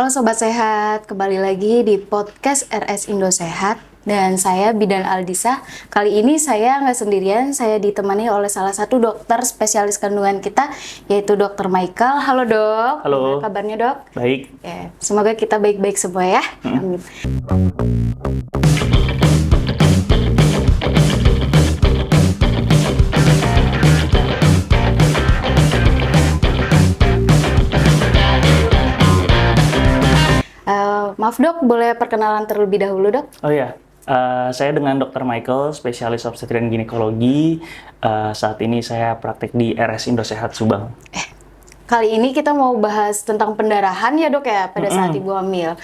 Halo Sobat Sehat, kembali lagi di podcast RS Indo Sehat. Dan saya Bidan Aldisa. Kali ini saya nggak sendirian, saya ditemani oleh salah satu dokter spesialis kandungan kita, yaitu Dokter Michael. Halo dok. Halo. Gimana kabarnya dok? Baik. Ya, semoga kita baik-baik semua ya. Amin. Maaf dok, boleh perkenalan terlebih dahulu dok? Oh ya, saya dengan Dr. Michael, spesialis obstetri dan ginekologi. Saat ini saya praktek di RS Indo Sehat Subang. Kali ini kita mau bahas tentang pendarahan ya dok ya pada saat ibu hamil.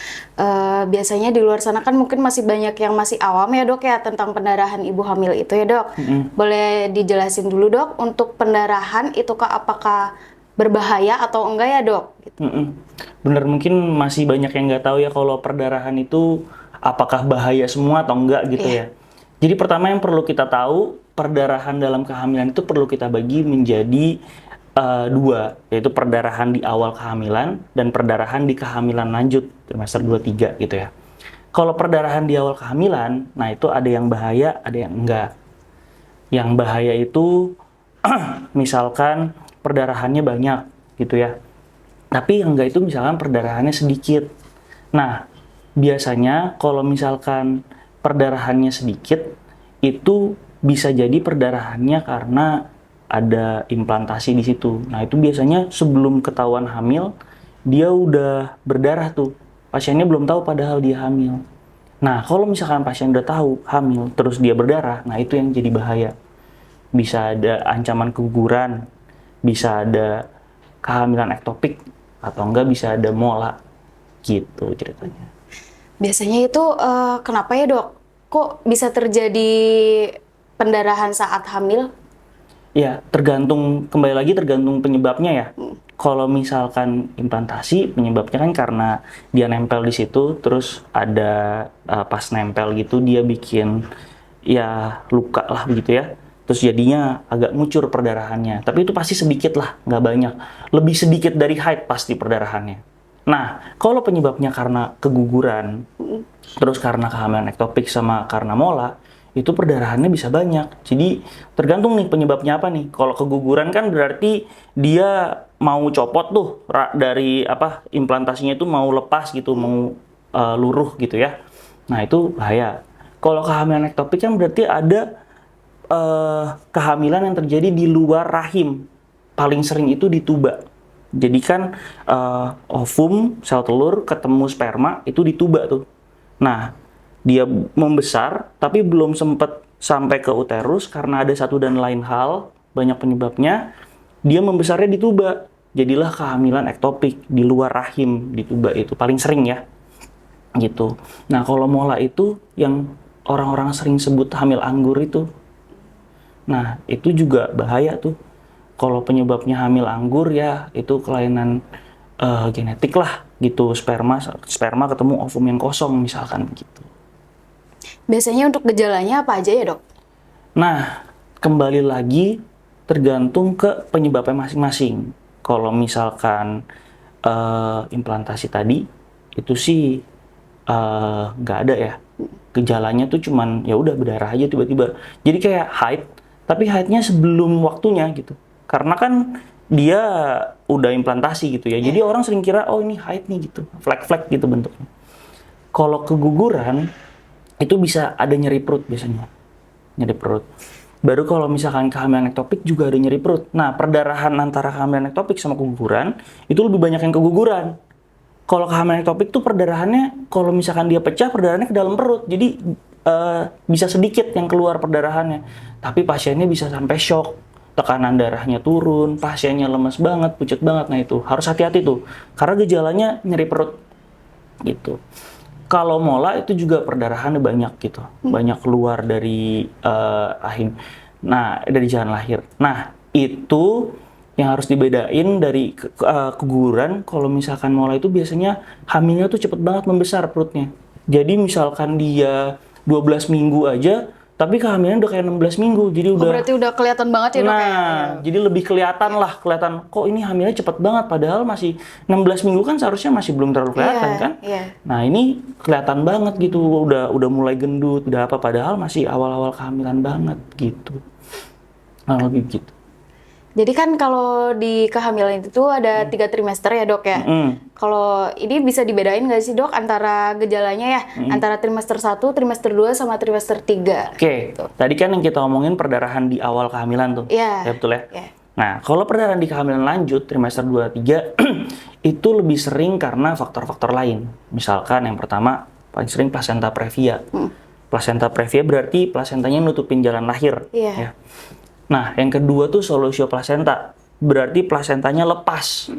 Biasanya di luar sana kan mungkin masih banyak yang masih awam ya dok ya tentang pendarahan ibu hamil itu ya dok. Boleh dijelasin dulu dok untuk pendarahan itu apakah berbahaya atau enggak ya dok? Gitu. Bener, mungkin masih banyak yang nggak tahu ya kalau perdarahan itu apakah bahaya semua atau enggak gitu ya. Jadi pertama yang perlu kita tahu, perdarahan dalam kehamilan itu perlu kita bagi menjadi dua, yaitu perdarahan di awal kehamilan dan perdarahan di kehamilan lanjut trimester 2-3 gitu ya. Kalau perdarahan di awal kehamilan, nah itu ada yang bahaya, ada yang enggak. Yang bahaya itu misalkan perdarahannya banyak gitu ya. Tapi yang enggak itu misalkan perdarahannya sedikit. Nah, biasanya kalau misalkan perdarahannya sedikit, itu bisa jadi perdarahannya karena ada implantasi di situ. Nah, itu biasanya sebelum ketahuan hamil, dia udah berdarah tuh. Pasiennya belum tahu padahal dia hamil. Nah, kalau misalkan pasien udah tahu hamil, terus dia berdarah, nah itu yang jadi bahaya. Bisa ada ancaman keguguran, bisa ada kehamilan ektopik, atau enggak bisa ada mola, gitu ceritanya. Biasanya itu kenapa ya dok? Kok bisa terjadi pendarahan saat hamil? Ya, kembali lagi tergantung penyebabnya ya. Kalau misalkan implantasi, penyebabnya kan karena dia nempel di situ, terus ada pas nempel gitu dia bikin ya luka lah begitu ya. Terus jadinya agak ngucur perdarahannya. Tapi itu pasti sedikit lah, nggak banyak. Lebih sedikit dari haid pasti perdarahannya. Nah, kalau penyebabnya karena keguguran, terus karena kehamilan ektopik sama karena mola, itu perdarahannya bisa banyak. Jadi tergantung nih penyebabnya apa nih. Kalau keguguran kan berarti dia mau copot tuh dari implantasinya itu mau lepas gitu, mau luruh gitu ya. Nah itu bahaya. Kalau kehamilan ektopik kan berarti ada kehamilan yang terjadi di luar rahim. Paling sering itu di tuba. Jadi kan ovum, sel telur, ketemu sperma itu di tuba tuh. Nah, dia membesar, tapi belum sempat sampai ke uterus karena ada satu dan lain hal, banyak penyebabnya, dia membesarnya di tuba. Jadilah kehamilan ektopik di luar rahim di tuba itu, paling sering ya. Gitu. Nah, kalau mola itu yang orang-orang sering sebut hamil anggur itu. Nah, itu juga bahaya tuh. Kalau penyebabnya hamil anggur ya, itu kelainan genetik lah gitu, sperma ketemu ovum yang kosong misalkan gitu. Biasanya untuk gejalanya apa aja ya dok? Nah, kembali lagi tergantung ke penyebabnya masing-masing. Kalau misalkan implantasi tadi, itu sih nggak ada ya. Gejalanya tuh cuman ya udah berdarah aja tiba-tiba. Jadi kayak haid, tapi haidnya sebelum waktunya gitu. Karena kan dia udah implantasi gitu ya. Jadi orang sering kira oh ini haid nih gitu, flek-flek gitu bentuknya. Kalau keguguran itu bisa ada nyeri perut biasanya, nyeri perut. Baru kalau misalkan kehamilan ektopik juga ada nyeri perut. Nah, perdarahan antara kehamilan ektopik sama keguguran itu lebih banyak yang keguguran. Kalau kehamilan ektopik tuh perdarahannya kalau misalkan dia pecah perdarahannya ke dalam perut, jadi bisa sedikit yang keluar perdarahannya. Tapi pasiennya bisa sampai shock, tekanan darahnya turun, pasiennya lemes banget, pucat banget. Nah itu harus hati-hati tuh, karena gejalanya nyeri perut gitu. Kalau mola itu juga perdarahannya banyak gitu, banyak keluar dari rahim. Nah, dari jalan lahir. Nah, itu yang harus dibedain dari keguguran. Kalau misalkan mola itu biasanya hamilnya tuh cepet banget membesar perutnya. Jadi misalkan dia 12 minggu aja tapi kehamilan udah kayak 16 minggu, jadi Oh, udah. berarti udah kelihatan banget ya dok ya? Jadi lebih kelihatan lah, kelihatan kok ini hamilnya cepet banget, padahal masih 16 minggu kan seharusnya masih belum terlalu kelihatan Iya, kan? iya. Nah ini kelihatan banget gitu, udah mulai gendut, udah apa, padahal masih awal-awal kehamilan banget gitu. Nah, lebih gitu. Jadi kan kalau di kehamilan itu ada 3 trimester ya dok ya? Kalau ini bisa dibedain nggak sih dok antara gejalanya ya? Antara trimester 1, trimester 2, sama trimester 3? Oke, tadi kan yang kita omongin perdarahan di awal kehamilan tuh. Iya. Ya betul ya? Iya. Nah, kalau perdarahan di kehamilan lanjut, trimester 2, 3, itu lebih sering karena faktor-faktor lain. Misalkan yang pertama, paling sering plasenta previa. Plasenta previa berarti plasentanya nutupin jalan lahir. Iya. Ya. Nah, yang kedua tuh solusio plasenta, berarti plasentanya lepas.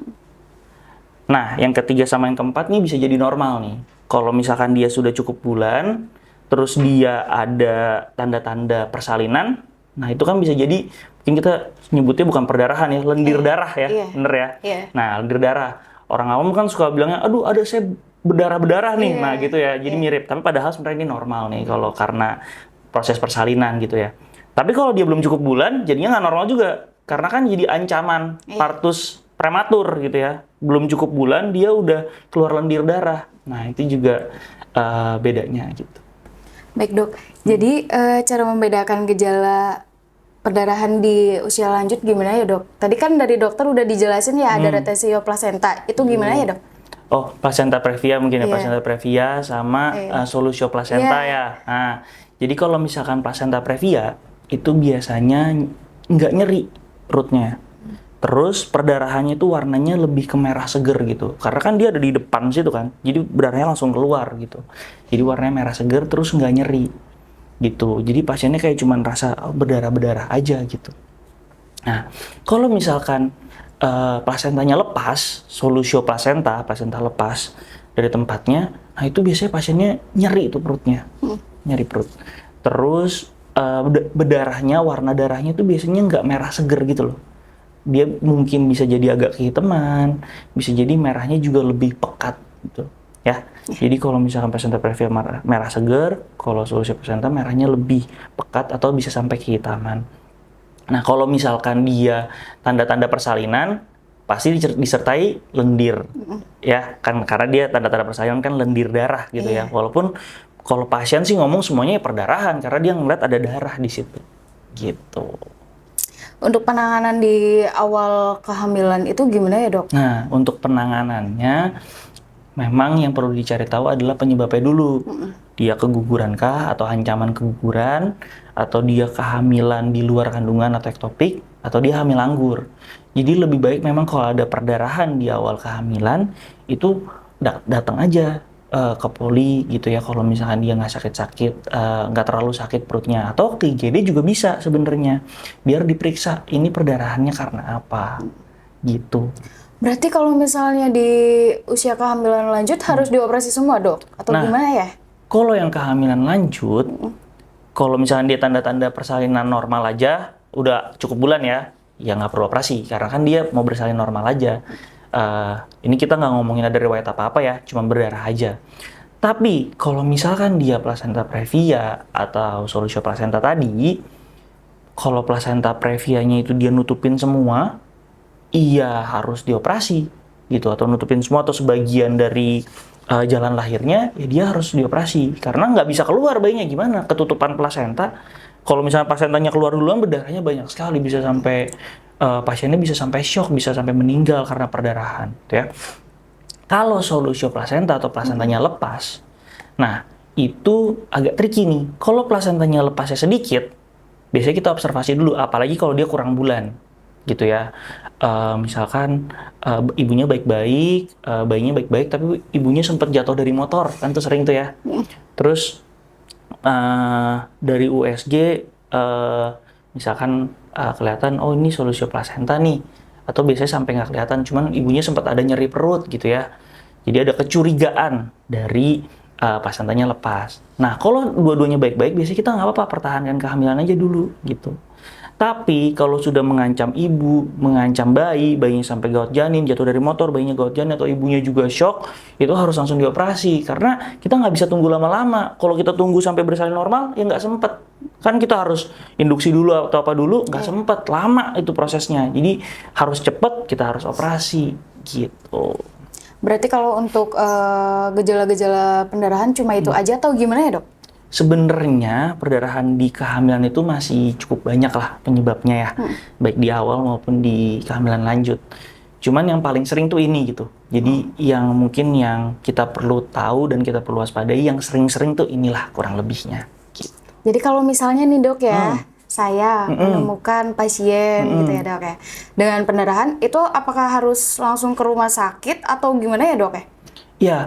Nah, yang ketiga sama yang keempat nih bisa jadi normal nih. Kalau misalkan dia sudah cukup bulan, terus dia ada tanda-tanda persalinan, nah itu kan bisa jadi, mungkin kita nyebutnya bukan perdarahan ya, lendir darah ya, Iya. bener ya? Iya. Nah, lendir darah. Orang awam kan suka bilangnya, aduh ada saya berdarah-berdarah nih, Iya. nah gitu ya, jadi mirip. Tapi padahal sebenarnya ini normal nih, kalau karena proses persalinan gitu ya. Tapi kalau dia belum cukup bulan, jadinya nggak normal juga. Karena kan jadi ancaman partus prematur gitu ya. Belum cukup bulan, dia udah keluar lendir darah. Nah, itu juga bedanya gitu. Baik dok, jadi cara membedakan gejala perdarahan di usia lanjut gimana ya dok? Tadi kan dari dokter udah dijelasin ya ada retensio plasenta, itu gimana ya dok? Oh, plasenta previa mungkin ya, Iya. plasenta previa sama solusio plasenta ya. Nah, jadi kalau misalkan plasenta previa, itu biasanya nggak nyeri perutnya. Terus perdarahannya itu warnanya lebih ke merah seger gitu. Karena kan dia ada di depan situ kan. Jadi darahnya langsung keluar gitu. Jadi warnanya merah seger terus nggak nyeri gitu. Jadi pasiennya kayak cuman rasa berdarah-berdarah aja gitu. Nah, kalau misalkan plasentanya lepas, solusio plasenta, plasenta lepas dari tempatnya, nah itu biasanya pasiennya nyeri itu perutnya. Nyeri perut. Terus berdarahnya, warna darahnya itu biasanya nggak merah seger gitu loh. Dia mungkin bisa jadi agak kehitaman, bisa jadi merahnya juga lebih pekat gitu ya. Jadi kalau misalkan plasenta previa merah seger, kalau solusio plasenta merahnya lebih pekat atau bisa sampai kehitaman. Nah, kalau misalkan dia tanda-tanda persalinan, pasti disertai lendir ya, kan karena dia tanda-tanda persalinan kan lendir darah gitu ya. Walaupun kalau pasien sih ngomong semuanya ya perdarahan karena dia ngeliat ada darah di situ gitu. Untuk penanganan di awal kehamilan itu gimana ya dok? Nah, untuk penanganannya memang yang perlu dicari tahu adalah penyebabnya dulu. Dia keguguran kah atau ancaman keguguran, atau dia kehamilan di luar kandungan atau ektopik, atau dia hamil anggur. Jadi lebih baik memang kalau ada perdarahan di awal kehamilan itu datang aja ke poli gitu ya, kalau misalkan dia nggak sakit-sakit, nggak terlalu sakit perutnya, atau ke IGD juga bisa sebenarnya, biar diperiksa ini perdarahannya karena apa gitu. Berarti kalau misalnya di usia kehamilan lanjut harus dioperasi semua dok? Atau gimana ya? Kalau yang kehamilan lanjut, kalau misalnya dia tanda-tanda persalinan normal aja, udah cukup bulan ya nggak perlu operasi, karena kan dia mau bersalin normal aja. Ini kita nggak ngomongin ada riwayat apa-apa ya, cuma berdarah aja. Tapi kalau misalkan dia plasenta previa atau solusio plasenta tadi, kalau plasenta previanya itu dia nutupin semua, iya harus dioperasi gitu, atau nutupin semua atau sebagian dari jalan lahirnya, ya dia harus dioperasi karena nggak bisa keluar bayinya, gimana ketutupan plasenta. Kalau misalnya plasentanya keluar duluan, berdarahnya banyak sekali, bisa sampai pasiennya bisa sampai shock, bisa sampai meninggal karena perdarahan gitu ya. Kalau solusio plasenta atau plasentanya lepas, nah itu agak tricky nih. Kalau plasentanya lepasnya sedikit, biasanya kita observasi dulu, apalagi kalau dia kurang bulan gitu ya. Misalkan ibunya baik-baik, bayinya baik-baik, tapi ibunya sempat jatuh dari motor, kan tuh sering tuh ya. Terus dari USG misalkan kelihatan, oh ini solusio plasenta nih, atau biasanya sampai nggak kelihatan, cuman ibunya sempat ada nyeri perut gitu ya. Jadi ada kecurigaan dari plasentanya lepas. Nah, kalau dua-duanya baik-baik, biasanya kita nggak apa-apa, pertahankan kehamilan aja dulu gitu. Tapi kalau sudah mengancam ibu, mengancam bayi, bayinya sampai gawat janin, jatuh dari motor, bayinya gawat janin atau ibunya juga shock, itu harus langsung dioperasi. Karena kita nggak bisa tunggu lama-lama. Kalau kita tunggu sampai bersalin normal, ya nggak sempet. Kan kita harus induksi dulu atau apa dulu, nggak sempet. Lama itu prosesnya. Jadi harus cepet, kita harus operasi. Gitu. Berarti kalau untuk gejala-gejala pendarahan cuma itu aja atau gimana ya dok? Sebenarnya perdarahan di kehamilan itu masih cukup banyak lah penyebabnya ya, baik di awal maupun di kehamilan lanjut. Cuman yang paling sering tuh ini gitu. Jadi yang mungkin yang kita perlu tahu dan kita perlu waspadai yang sering-sering tuh inilah kurang lebihnya. Gitu. Jadi kalau misalnya nih dok ya, saya menemukan pasien gitu ya dok ya, dengan pendarahan itu apakah harus langsung ke rumah sakit atau gimana ya dok ya? Ya,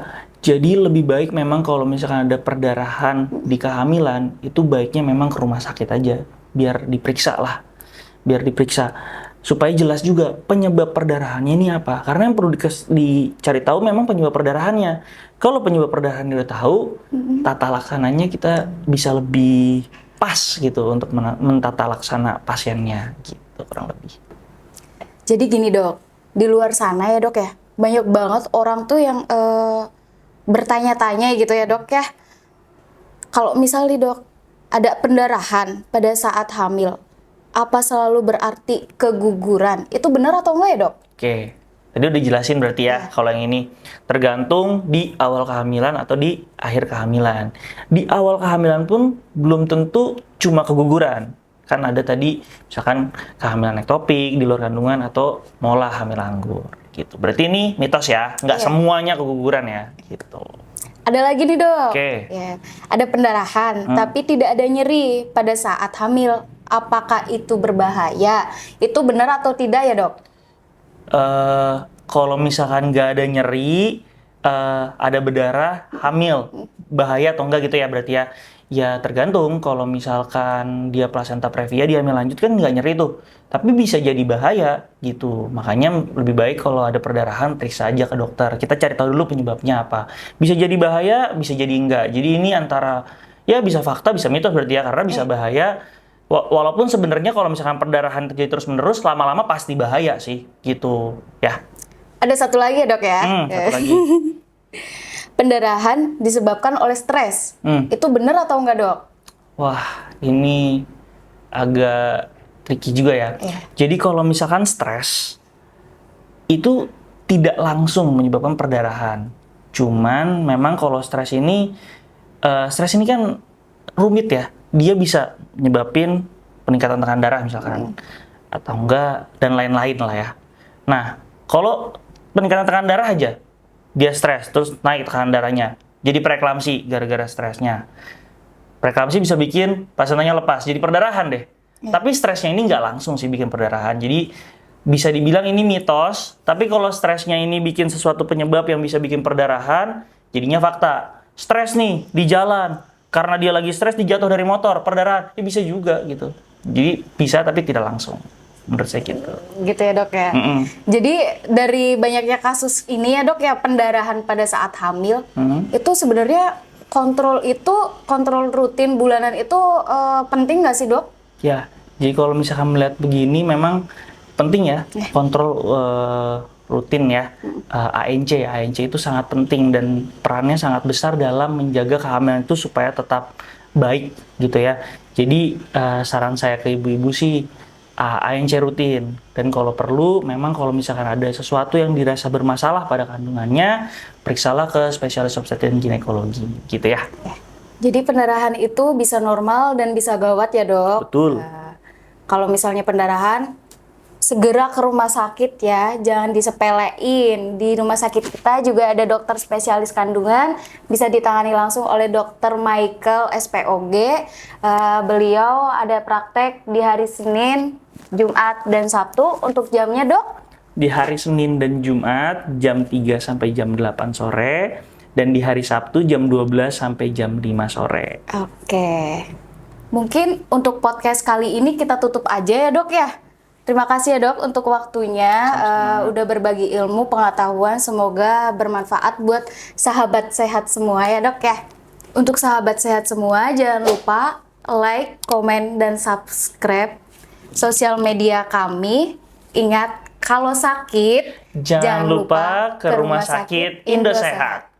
jadi lebih baik memang kalau misalkan ada perdarahan di kehamilan, itu baiknya memang ke rumah sakit aja, biar diperiksa lah, biar diperiksa. Supaya jelas juga penyebab perdarahannya ini apa. Karena yang perlu dicari tahu memang penyebab perdarahannya. Kalau penyebab perdarahannya udah tahu, tata laksananya kita bisa lebih pas gitu untuk mentata laksana pasiennya gitu kurang lebih. Jadi gini dok, di luar sana ya dok ya, banyak banget orang tuh yang bertanya-tanya gitu ya dok ya. Kalau misalnya dok, ada pendarahan pada saat hamil, apa selalu berarti keguguran? Itu benar atau enggak ya dok? Oke, tadi udah jelasin berarti ya, kalau yang ini tergantung di awal kehamilan atau di akhir kehamilan. Di awal kehamilan pun belum tentu cuma keguguran. Kan ada tadi misalkan kehamilan ektopik di luar kandungan atau mola hamil anggur gitu. Berarti ini mitos ya, nggak semuanya keguguran ya gitu. Ada lagi nih dok, Oke. ya, ada pendarahan tapi tidak ada nyeri pada saat hamil. Apakah itu berbahaya? Itu benar atau tidak ya dok? Kalau misalkan nggak ada nyeri, ada berdarah, hamil, bahaya atau enggak gitu ya berarti ya? Ya tergantung. Kalau misalkan dia plasenta previa, dia hamil lanjut kan nggak nyeri tuh, tapi bisa jadi bahaya gitu. Makanya lebih baik kalau ada perdarahan periksa aja ke dokter. Kita cari tahu dulu penyebabnya apa. Bisa jadi bahaya, bisa jadi enggak. Jadi ini antara ya bisa fakta, bisa mitos berarti ya, karena bisa bahaya. Walaupun sebenarnya kalau misalkan perdarahan terjadi terus-menerus, lama-lama pasti bahaya sih, gitu ya. Ada satu lagi ya dok ya. Satu lagi. Pendarahan disebabkan oleh stres. Itu benar atau enggak dok? Wah, ini agak tricky juga ya. Jadi kalau misalkan stres, itu tidak langsung menyebabkan perdarahan. Cuman memang kalau stres ini kan rumit ya. Dia bisa nyebabin peningkatan tekanan darah misalkan, atau enggak, dan lain-lain lah ya. Nah, kalau peningkatan tekanan darah aja, dia stres, terus naik tekanan darahnya, jadi preeklamsi gara-gara stresnya. Preeklamsi bisa bikin plasentannya lepas, jadi perdarahan deh. Tapi stresnya ini nggak langsung sih bikin perdarahan, jadi bisa dibilang ini mitos, tapi kalau stresnya ini bikin sesuatu penyebab yang bisa bikin perdarahan, jadinya fakta. Stres nih, di jalan, karena dia lagi stres, dia jatuh dari motor, perdarahan, ya bisa juga gitu. Jadi bisa tapi tidak langsung. Menurut saya gitu. Gitu ya dok ya. Jadi dari banyaknya kasus ini ya dok ya, pendarahan pada saat hamil, itu sebenarnya kontrol rutin bulanan itu penting nggak sih dok? Ya, jadi kalau misalkan melihat begini memang penting ya kontrol rutin ya. ANC itu sangat penting dan perannya sangat besar dalam menjaga kehamilan itu supaya tetap baik gitu ya. Jadi saran saya ke ibu-ibu sih ANC rutin, dan kalau perlu memang kalau misalkan ada sesuatu yang dirasa bermasalah pada kandungannya, periksalah ke spesialis obstetrik dan ginekologi gitu ya. Jadi pendarahan itu bisa normal dan bisa gawat ya dok? Betul. Kalau misalnya pendarahan, segera ke rumah sakit ya, jangan disepelein. Di rumah sakit kita juga ada dokter spesialis kandungan, bisa ditangani langsung oleh Dr. Michael SPOG. Beliau ada praktek di hari Senin, Jumat, dan Sabtu. Untuk jamnya dok? Di hari Senin dan Jumat jam 3 sampai jam 8 sore, dan di hari Sabtu jam 12 sampai jam 5 sore. Oke. Mungkin untuk podcast kali ini kita tutup aja ya dok ya. Terima kasih ya dok untuk waktunya, udah berbagi ilmu, pengetahuan, semoga bermanfaat buat sahabat sehat semua ya dok ya. Untuk sahabat sehat semua, jangan lupa like, komen, dan subscribe sosial media kami. Ingat, kalau sakit, Jangan lupa ke Rumah Sakit Indosehat.